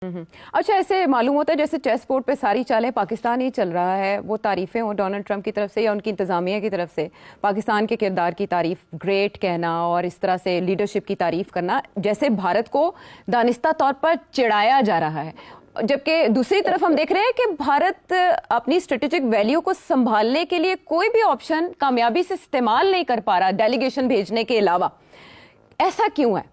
अच्छा, ऐसे मालूम होता है जैसे चेस बोर्ड पे सारी चालें पाकिस्तान ही चल रहा है, वो तारीफें हो डोनाल्ड ट्रंप की तरफ से या उनकी इंतजामिया की तरफ से पाकिस्तान के किरदार की तारीफ, ग्रेट कहना और इस तरह से लीडरशिप की तारीफ करना, जैसे भारत को दानिस्ता तौर पर चिढ़ाया जा रहा है। जबकि दूसरी तरफ हम देख रहे हैं कि भारत अपनी स्ट्रेटेजिक वैल्यू को संभालने के लिए कोई भी ऑप्शन कामयाबी से इस्तेमाल नहीं कर पा रहा, डेलीगेशन भेजने के अलावा। ऐसा क्यों है?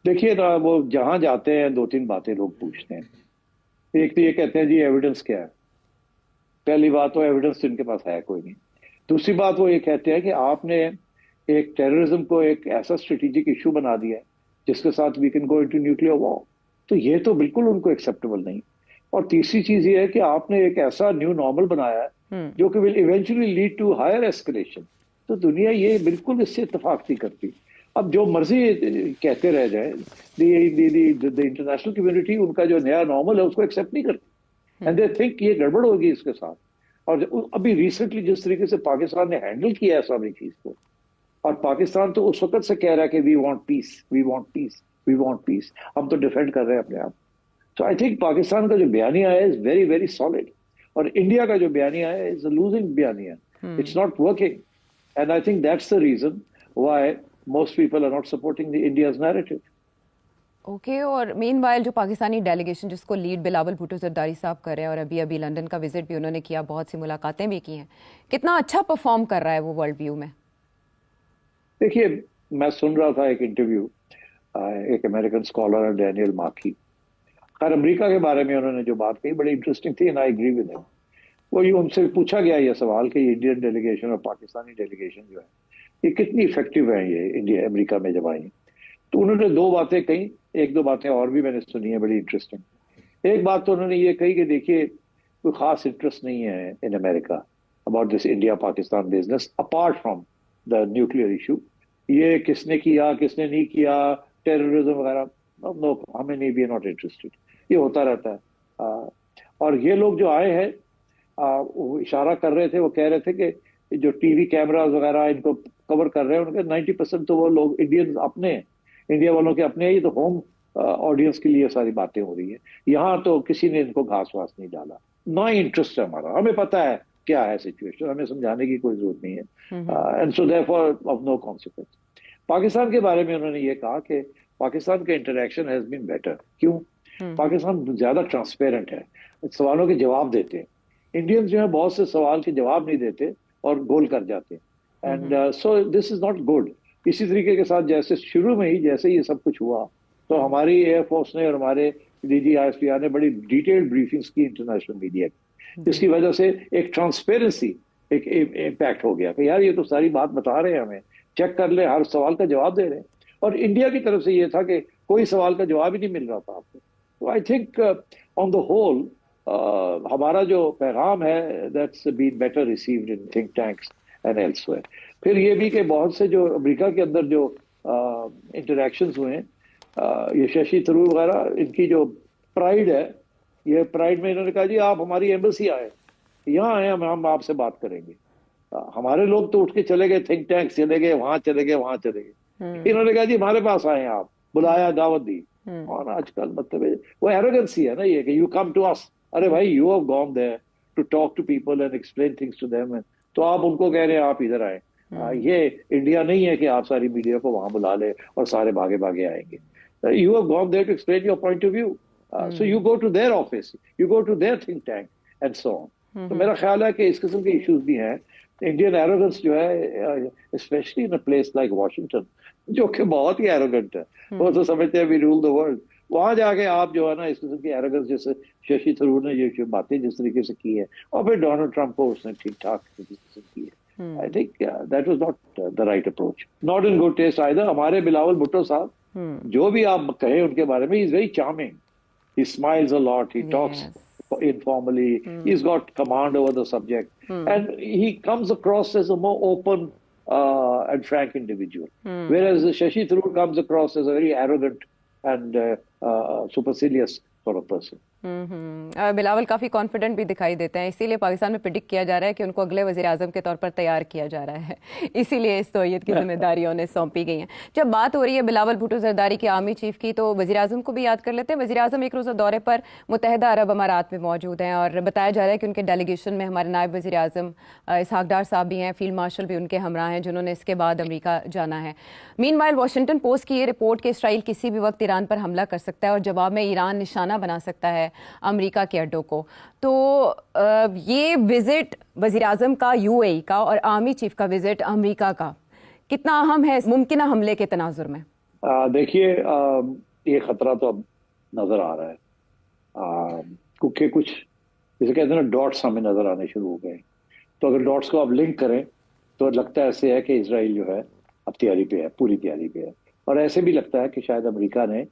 देखिए ना, वो जहां जाते हैं दो तीन बातें लोग पूछते हैं। एक तो ये कहते हैं जी एविडेंस क्या है। पहली बात तो एविडेंस तो इनके पास है कोई नहीं। दूसरी बात वो ये कहते हैं कि आपने एक टेररिज्म को एक ऐसा स्ट्रेटेजिक इशू बना दिया है जिसके साथ we can go into nuclear war. तो ये तो बिल्कुल उनको एक्सेप्टेबल नहीं। और तीसरी चीज ये है कि आपने एक ऐसा न्यू नॉर्मल बनाया है जो कि will eventually lead to higher escalation. तो दुनिया ये बिल्कुल इससे इत्तेफाक नहीं करती। अब जो मर्जी कहते रह जाए, द इंटरनेशनल कम्युनिटी उनका जो नया नॉर्मल है उसको एक्सेप्ट नहीं करती। एंड दे थिंक ये गड़बड़ होगी इसके साथ। और अभी रिसेंटली जिस तरीके से पाकिस्तान ने हैंडल किया है सारी चीज को, और पाकिस्तान तो उस वक्त से कह रहा है कि we want peace, we want peace, we want peace. हम तो डिफेंड कर रहे हैं अपने आप। तो आई थिंक पाकिस्तान का जो बयानिया है इज वेरी वेरी सॉलिड, और इंडिया का जो बयानिया है इज लूजिंग बयानिया। It's not working, and I think that's the reason why most people are not supporting the India's narrative. Okay और मीनवाइल जो पाकिस्तानी डेलीगेशन जिसको लीड बिलावल भुट्टो जरदारी साहब कर रहे हैं और अभी अभी लंदन का विजिट भी उन्होंने किया, बहुत सी मुलाकातें भी की हैं, कितना अच्छा परफॉर्म कर रहा है वो वर्ल्ड व्यू में? देखिए, मैं सुन रहा था एक इंटरव्यू, एक अमेरिकन स्कॉलर है डैनियल मार्की। खैर अमेरिका के बारे में उन्होंने जो बात कही बड़ी इंटरेस्टिंग थी, and I agree with him. वो ये उनसे पूछा गया ये सवाल कि इंडियन डेलीगेशन और पाकिस्तानी डेलीगेशन जो है ये कितनी इफेक्टिव है ये इंडिया अमेरिका में जब आई। तो उन्होंने दो बातें कही, एक दो बातें और भी मैंने सुनी है बड़ी इंटरेस्टिंग। एक बात तो उन्होंने ये कही कि देखिए कोई खास इंटरेस्ट नहीं है in America about this India Pakistan business apart from the nuclear issue. ये किसने किया किसने नहीं किया, टेररिज्म वगैरह, नो, हमें नहीं, भी नॉट इंटरेस्टेड। ये होता रहता है। और ये लोग जो आए हैं वो इशारा कर रहे थे, वो कह रहे थे कि जो टीवी कैमरास वगैरह इनको कवर कर रहे हैं उनके 90% तो वो लोग इंडियन अपने हैं, इंडिया वालों के अपने हैं। ये तो होम ऑडियंस के लिए सारी बातें हो रही है। यहाँ तो किसी ने इनको घास वास नहीं डाला, ना इंटरेस्ट है हमारा। हमें पता है क्या है सिचुएशन, हमें समझाने की कोई जरूरत नहीं है। And so therefore of no consequence. Pakistan के बारे में उन्होंने ये कहा कि पाकिस्तान का इंटरेक्शन हैज बीन बेटर। क्यों? पाकिस्तान ज्यादा ट्रांसपेरेंट है, सवालों के जवाब देते हैं। इंडियंस जो है बहुत से सवाल के जवाब नहीं देते और गोल कर जाते हैं। And so this is not good. इसी तरीके के साथ जैसे शुरू में ही जैसे ये सब कुछ हुआ तो हमारी एयरफोर्स ने और हमारे DGISPR ने बड़ी डिटेल्ड ब्रीफिंग्स की इंटरनेशनल मीडिया की, जिसकी वजह से एक ट्रांसपेरेंसी, एक इम्पैक्ट हो गया कि यार ये तो सारी बात बता रहे हैं, हमें चेक कर ले, हर सवाल का जवाब दे रहे हैं। और इंडिया की तरफ से ये था कि कोई सवाल का जवाब ही नहीं मिल रहा था आपको। तो I think on the whole हमारा जो पैगाम है that's been better received in think tanks and elsewhere. फिर ये भी कि बहुत से जो अमेरिका के अंदर जो इंटरेक्शंस हुए हैं, ये शशि थरूर वगैरह, इनकी जो प्राइड है, ये प्राइड में इन्होंने कहा जी आप हमारी एम्बेसी आए, यहाँ आए, हम आपसे बात करेंगे। हमारे लोग तो उठ के चले गए, थिंक टैंक चले गए, वहां चले गए, वहां चले गए। इन्होंने कहा जी हमारे पास आए, आप बुलाया, दावत दी। और आजकल मतलब वो एरोगेंसी है ना ये कि यू कम टू अस। अरे भाई, you have gone there to talk to people and explain things to them, तो आप उनको कह रहे हैं आप इधर आए। ये इंडिया नहीं है कि आप सारी मीडिया को वहां बुला ले और सारे भागे भागे आएंगे। You have gone there to explain your point of view, so you go to their office, you go to their think tank and so on. तो मेरा ख्याल है कि इस किस्म के इश्यूज भी हैं। इंडियन एरोगेंस जो है, specially in a place like Washington, जो कि बहुत ही एरोगेंट है, वो तो समझते हैं वी रूल द वर्ल्ड। वहां जाके आप जो है ना इस किस्म की एरोगेंस, जैसे शशि थरूर ने ये बातें जिस तरीके से की है, और फिर डोनाल्ड ट्रंप को उसने ठीक ठाक किस्म की है, I think that was not the right approach, not in good taste either. हमारे बिलावल भुट्टो साहब, जो भी आप कहें उनके बारे में, he is very charming, he smiles a lot, he talks informally, he's got command over the subject, and he comes across as a more open and frank individual, whereas Shashi Tharoor comes across as a very arrogant and supercilious sort of person. Bilawal काफ़ी confident भी दिखाई देते हैं, इसीलिए पाकिस्तान में predict किया जा रहा है कि उनको अगले वज़ीर आज़म के तौर पर तैयार किया जा रहा है। इसीलिए इस तौहीद की जिम्मेदारियों ने सौंपी गई हैं। जब बात हो रही है बिलावल भुट्टो जरदारी की आर्मी चीफ की, तो वज़ीर आज़म को भी याद कर लेते हैं। वज़ीर आज़म एक रोज़ा दौरे पर मुत्तहिदा अरब अमारात में मौजूद हैं और बताया जा रहा है कि उनके डेलीगेशन में हमारे नायब वज़ीर आज़म इसहाक डार साहब भी हैं, फील्ड मार्शल भी उनके हमरा हैं, जिन्होंने इसके बाद अमेरिका जाना है। मीनवाइल वाशिंगटन पोस्ट की ये रिपोर्ट कि इसराइल किसी भी वक्त ईरान पर हमला कर सकता है और जवाब में ईरान निशाना बना सकता है अमेरिका के अड्डों को। तो ये विजिट वज़ीर आज़म का यूएई का और आर्मी चीफ का विजिट अमेरिका का कितना अहम है मुमकिन हमले के तनाजुर में? देखिए, ये खतरा तो अब नजर आ रहा है, क्योंकि कुछ जैसे कहते हैं ना, डॉट्स हमें नजर आने शुरू हो गए। तो अगर डॉट्स को आप लिंक करें तो लगता है ऐसे है कि इसराइल जो है अब तैयारी पे है, पूरी तैयारी पे है। और ऐसे भी लगता है कि शायद अमेरिका ने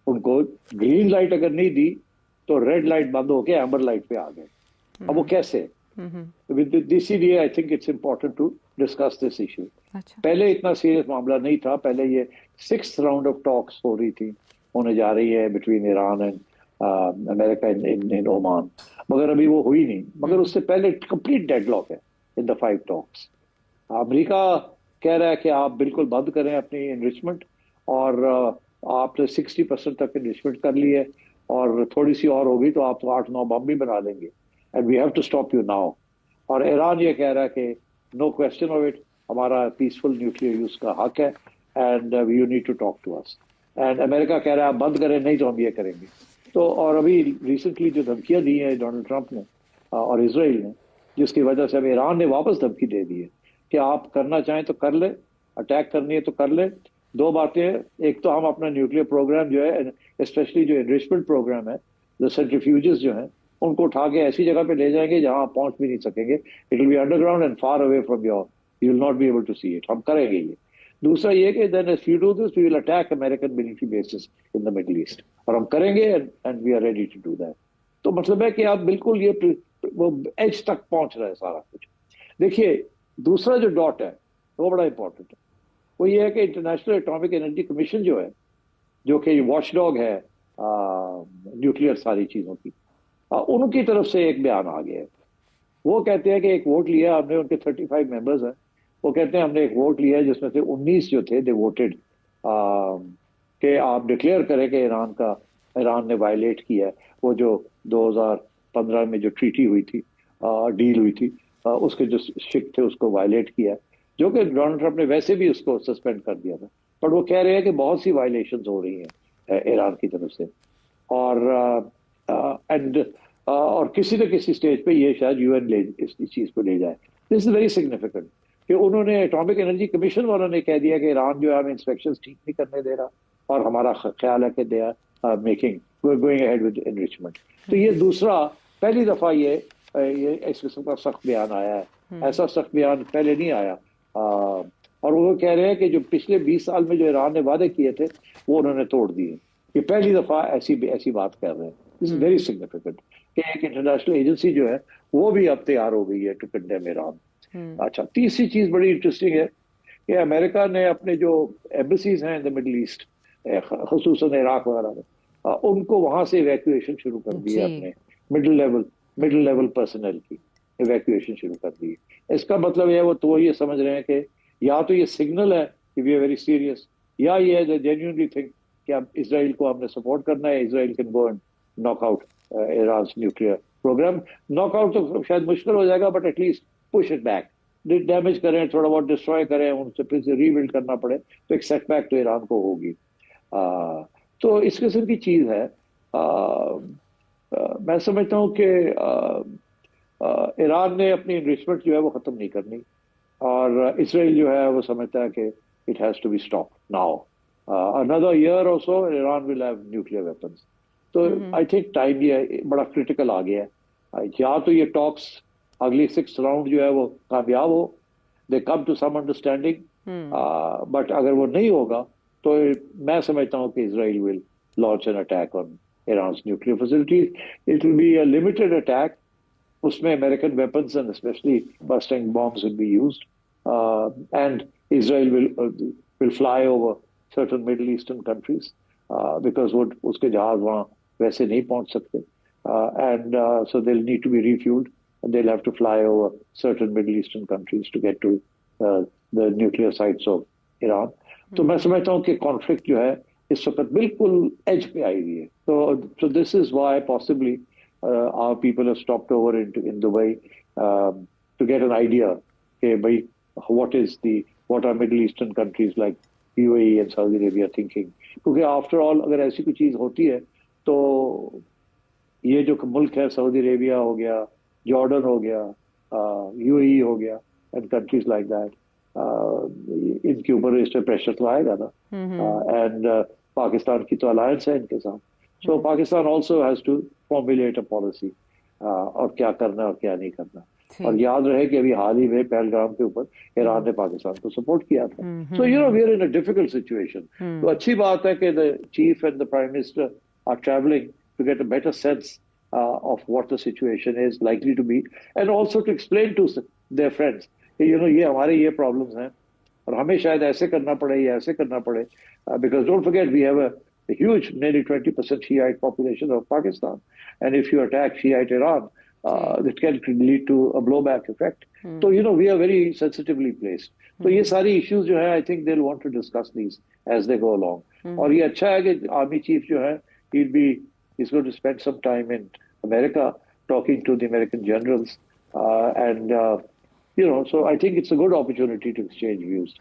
उनको ग्रीन लाइट अगर नहीं दी तो रेड लाइट बंद होके एम्बर लाइट पे आ गए। अब वो कैसे? विद दिस इसीलिए I think it's important to discuss this issue. पहले इतना सीरियस मामला नहीं था, पहले ये 6th राउंड ऑफ टॉक्स हो रही थी, होने जा रही है between Iran and America in Oman, मगर अभी वो हुई नहीं। मगर उससे पहले कंप्लीट डेडलॉक है इन द 5 टॉक्स। अमेरिका कह रहा है कि आप बिल्कुल बंद करें अपनी इनरिचमेंट, और आपने 60% तक इनरिचमेंट कर ली है, और थोड़ी सी और होगी तो आप तो 8-9 बम भी बना लेंगे, and we have to stop you now. और ईरान ये कह रहा है कि नो क्वेश्चन ऑफ इट, हमारा पीसफुल न्यूक्लियर यूज का हक है, and you need to talk to us. And America कह रहा है आप बंद करें, नहीं तो हम ये करेंगे। तो और अभी रिसेंटली जो धमकियां दी हैं डोनाल्ड ट्रंप ने और इसराइल ने, जिसकी वजह से अब ईरान ने वापस धमकी दे दी है कि आप करना चाहें तो कर ले, अटैक करनी है तो कर ले। 2 बातें, एक तो हम अपना न्यूक्लियर प्रोग्राम जो है, स्पेशली जो एनरिचमेंट प्रोग्राम है, जो सेंट्रीफ्यूजेस जो हैं, उनको उठा के ऐसी जगह पे ले जाएंगे जहां आप पहुंच भी नहीं सकेंगे। It will be underground and far away from your, you will not be able to see it. हम करेंगे ये। दूसरा ये कि then if you do this we will attack American military bases in the Middle East, और हम करेंगे and we are ready to do that. तो मतलब है कि आप बिल्कुल ये वो एज तक पहुंच रहा है सारा कुछ। देखिए, दूसरा जो डॉट है वो बड़ा इंपॉर्टेंट है, वो ये है कि इंटरनेशनल एटॉमिक एनर्जी कमीशन जो है, जो कि वॉचडॉग है न्यूक्लियर सारी चीजों की, उनकी तरफ से एक बयान आ गया है। वो कहते हैं कि एक वोट लिया हमने, उनके 35 मेंबर्स हैं, वो कहते हैं हमने एक वोट लिया जिसमें से 19 जो थे दे वोटेड कि आप डिक्लेयर करें कि ईरान ने वायलेट किया है वो जो 2015 में जो ट्रीटी हुई थी, डील हुई थी, उसके जो शिक थे उसको वायलेट किया है, जो कि डोनाल्ड ट्रंप ने वैसे भी उसको सस्पेंड कर दिया था। पर वो कह रहे हैं कि बहुत सी वायलेशंस हो रही हैं ईरान की तरफ से, और किसी न किसी स्टेज पे ये शायद यूएन इस चीज को ले जाए। दिस इज वेरी सिग्निफिकेंट कि उन्होंने एटॉमिक एनर्जी कमीशन वालों ने कह दिया कि ईरान जो है हमें इंस्पेक्शन ठीक नहीं करने दे रहा, और हमारा ख्याल है कि they are making going ahead with enrichment. तो ये दूसरा, पहली दफा ये इस किस्म का सख्त बयान आया है। ऐसा सख्त बयान पहले नहीं आया। और वो कह रहे हैं कि जो पिछले 20 साल में जो ईरान ने वादे किए थे वो उन्होंने तोड़ दिए। ये पहली दफा ऐसी बात कर रहे हैं। दिस इज वेरी सिग्निफिकेंट कि एक इंटरनेशनल एजेंसी जो है वो भी अब तैयार हो गई है टू कंडेम ईरान। अच्छा, तीसरी चीज बड़ी इंटरेस्टिंग है कि अमेरिका ने अपने जो एम्बेसीज हैं इन द मिडिल ईस्ट, खसूसन इराक वगैरह में, उनको वहां से इवैक्यूएशन शुरू कर दी है। अपने मिडिल लेवल पर्सनल की इवैक्यूएशन शुरू कर दी है। इसका मतलब है वो ये समझ रहे हैं कि या तो ये सिग्नल है कि वी आर वेरी सीरियस, या ये है जेन्युइनली थिंक कि अब इसराइल को हमने सपोर्ट करना है, Israel can go and knock out Iran nuclear program. Knockout तो शायद मुश्किल हो जाएगा, but at least push it back, damage करें, थोड़ा बहुत डिस्ट्रॉय करें, उनसे फिर से रीबिल्ड करना पड़े, तो एक सेटबैक तो ईरान को होगी। तो इस किस्म की चीज है। मैं समझता हूँ कि ईरान ने अपनी इनरिचमेंट जो है वो खत्म नहीं करनी, और इसराइल जो है वो समझता है कि it has to be stop now. Another year or so Iran will have nuclear weapons. तो आई थिंक टाइम ये बड़ा क्रिटिकल आ गया है। या तो ये टॉक्स अगली 6th राउंड जो है वो कामयाब हो, they come to some understanding, but अगर वो नहीं होगा तो मैं समझता हूँ कि Israel will launch an attack on Iran's nuclear facilities. It will be a limited attack, उसमें American weapons and especially busting bombs will be used, and Israel will fly over certain Middle Eastern countries because वो उसके जहाज वहाँ वैसे नहीं पहुंच सकते। So they'll need to be refueled, and they'll have to fly over certain Middle Eastern countries to get to the nuclear sites of Iran. तो मैं समझता हूँ कि कॉन्फ्लिक्ट जो है इस वक्त बिल्कुल एज पे आई हुई है. So this is why possibly our people have stopped over in Dubai to get an idea कि भाई what are Middle Eastern countries like UAE and Saudi Arabia thinking. क्योंकि after all अगर ऐसी कोई चीज होती है तो ये जो मुल्क है सऊदी अरेबिया हो गया, जॉर्डन हो गया, यूएई हो गया एंड कंट्रीज लाइक दैट, इनके ऊपर इस पे प्रेशर तो आएगा ना. एंड पाकिस्तान की तो अलायंस है इनके साथ. So Pakistan also has to formulate a policy और क्या करना और क्या नहीं करना. और याद रहे कि अभी हाल ही में पहलगाम के ऊपर ईरान ने पाकिस्तान को सपोर्ट किया था. So we are in a difficult situation. तो अच्छी बात है कि the chief and the prime minister are travelling to get a better sense of what the situation is likely to be, and also to explain to their friends कि ये हमारे ये problems हैं और हमें शायद ऐसे करना पड़े या ऐसे करना पड़े, because don't forget we have a huge nearly 20% Shiite population of Pakistan, and if you attack Shiite Iran, it can lead to a blowback effect. So we are very sensitively placed. तो ये सारी issues जो है I think they'll want to discuss these as they go along. और ये अच्छा है कि आर्मी चीफ जो है he's going to spend some time in America talking to the American generals. So I think it's a good opportunity to exchange views.